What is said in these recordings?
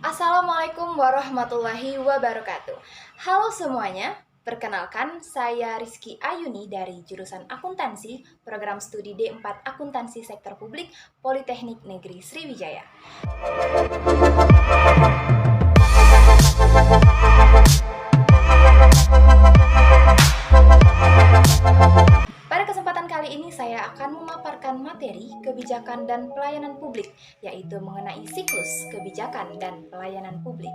Assalamualaikum warahmatullahi wabarakatuh. Halo semuanya, perkenalkan saya Rizky Ayuni dari jurusan Akuntansi, program studi D4 Akuntansi Sektor Publik, Politeknik Negeri Sriwijaya. Pada kesempatan kali ini saya akan memaparkan materi kebijakan dan pelayanan publik, yaitu mengenai siklus kebijakan dan pelayanan publik.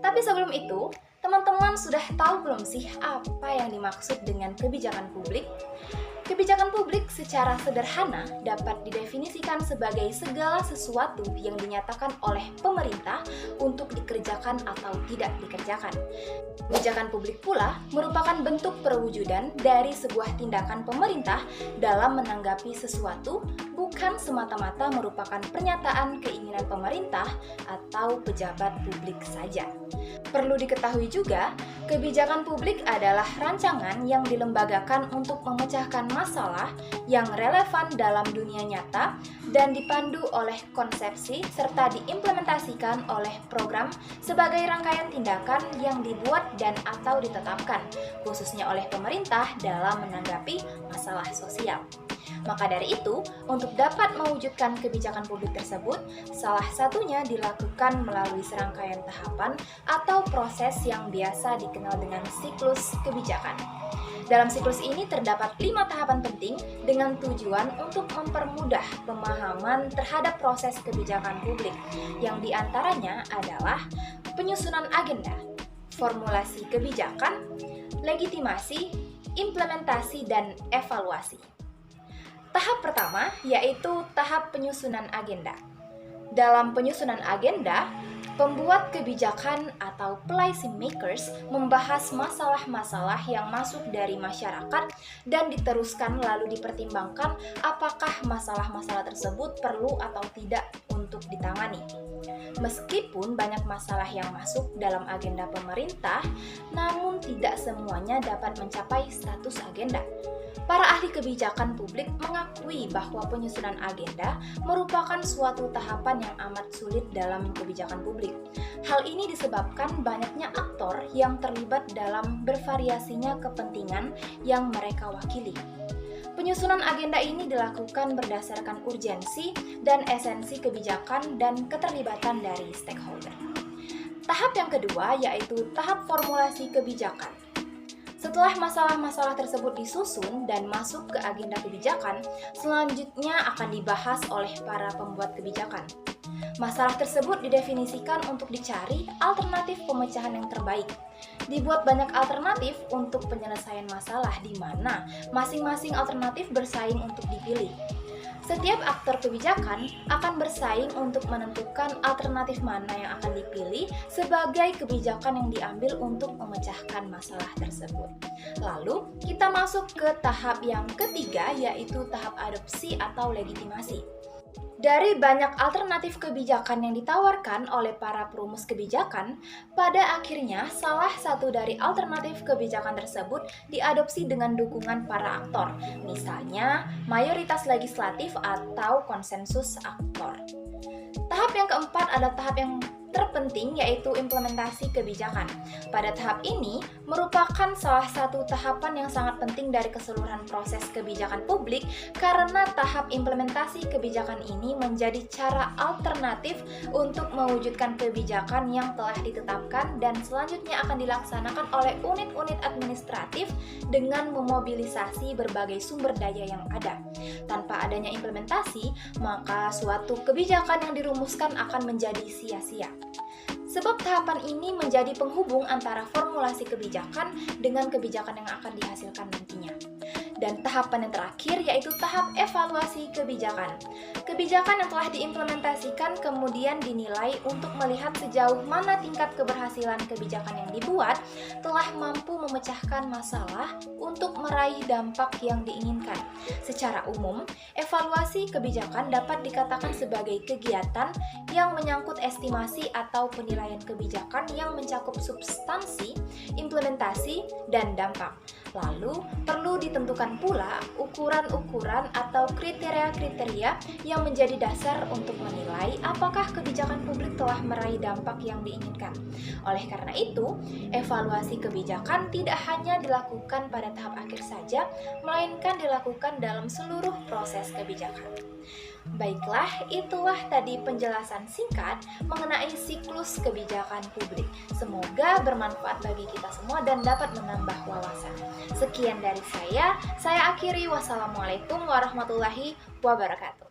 Tapi sebelum itu, teman-teman sudah tahu belum sih apa yang dimaksud dengan kebijakan publik? Kebijakan publik secara sederhana dapat didefinisikan sebagai segala sesuatu yang dinyatakan oleh pemerintah untuk dikerjakan atau tidak dikerjakan. Kebijakan publik pula merupakan bentuk perwujudan dari sebuah tindakan pemerintah dalam menanggapi sesuatu, bukan semata-mata merupakan pernyataan keinginan pemerintah atau pejabat publik saja. Perlu diketahui juga, kebijakan publik adalah rancangan yang dilembagakan untuk memecahkan masalah yang relevan dalam dunia nyata dan dipandu oleh konsepsi serta diimplementasikan oleh program sebagai rangkaian tindakan yang dibuat dan atau ditetapkan, khususnya oleh pemerintah dalam menanggapi masalah sosial. Maka dari itu, untuk dapat mewujudkan kebijakan publik tersebut, salah satunya dilakukan melalui serangkaian tahapan atau proses yang biasa dikenal dengan siklus kebijakan. Dalam siklus ini terdapat 5 tahapan penting dengan tujuan untuk mempermudah pemahaman terhadap proses kebijakan publik, yang diantaranya adalah penyusunan agenda, formulasi kebijakan, legitimasi, implementasi, dan evaluasi. Tahap pertama yaitu tahap penyusunan agenda. Dalam penyusunan agenda, pembuat kebijakan atau policy makers membahas masalah-masalah yang masuk dari masyarakat dan diteruskan lalu dipertimbangkan apakah masalah-masalah tersebut perlu atau tidak untuk ditangani. Meskipun banyak masalah yang masuk dalam agenda pemerintah, namun tidak semuanya dapat mencapai status agenda. Para ahli kebijakan publik mengakui bahwa penyusunan agenda merupakan suatu tahapan yang amat sulit dalam kebijakan publik. Hal ini disebabkan banyaknya aktor yang terlibat dalam bervariasinya kepentingan yang mereka wakili. Penyusunan agenda ini dilakukan berdasarkan urgensi dan esensi kebijakan dan keterlibatan dari stakeholder. Tahap yang kedua yaitu tahap formulasi kebijakan. Setelah masalah-masalah tersebut disusun dan masuk ke agenda kebijakan, selanjutnya akan dibahas oleh para pembuat kebijakan. Masalah tersebut didefinisikan untuk dicari alternatif pemecahan yang terbaik. Dibuat banyak alternatif untuk penyelesaian masalah di mana masing-masing alternatif bersaing untuk dipilih. Setiap aktor kebijakan akan bersaing untuk menentukan alternatif mana yang akan dipilih sebagai kebijakan yang diambil untuk memecahkan masalah tersebut. Lalu, kita masuk ke tahap yang ketiga, yaitu tahap adopsi atau legitimasi. Dari banyak alternatif kebijakan yang ditawarkan oleh para perumus kebijakan, pada akhirnya salah satu dari alternatif kebijakan tersebut diadopsi dengan dukungan para aktor, misalnya mayoritas legislatif atau konsensus aktor. Tahap yang keempat adalah tahap yang terpenting, yaitu implementasi kebijakan. Pada tahap ini merupakan salah satu tahapan yang sangat penting dari keseluruhan proses kebijakan publik karena tahap implementasi kebijakan ini menjadi cara alternatif untuk mewujudkan kebijakan yang telah ditetapkan dan selanjutnya akan dilaksanakan oleh unit-unit administratif dengan memobilisasi berbagai sumber daya yang ada. Tanpa adanya implementasi, maka suatu kebijakan yang dirumuskan akan menjadi sia-sia. Sebab tahapan ini menjadi penghubung antara formulasi kebijakan dengan kebijakan yang akan dihasilkan nantinya. Dan tahapan yang terakhir yaitu tahap evaluasi kebijakan. Kebijakan yang telah diimplementasikan kemudian dinilai untuk melihat sejauh mana tingkat keberhasilan kebijakan yang dibuat telah mampu memecahkan masalah untuk meraih dampak yang diinginkan. Secara umum, evaluasi kebijakan dapat dikatakan sebagai kegiatan yang menyangkut estimasi atau penilaian kebijakan yang mencakup substansi, implementasi, dan dampak. Lalu, perlu ditentukan pula ukuran-ukuran atau kriteria-kriteria yang menjadi dasar untuk menilai apakah kebijakan publik telah meraih dampak yang diinginkan. Oleh karena itu, evaluasi kebijakan tidak hanya dilakukan pada tahap akhir saja, melainkan dilakukan dalam seluruh proses kebijakan. Baiklah, itulah tadi penjelasan singkat mengenai siklus kebijakan publik. Semoga bermanfaat bagi kita semua dan dapat menambah wawasan. Sekian dari saya akhiri. Wassalamualaikum warahmatullahi wabarakatuh.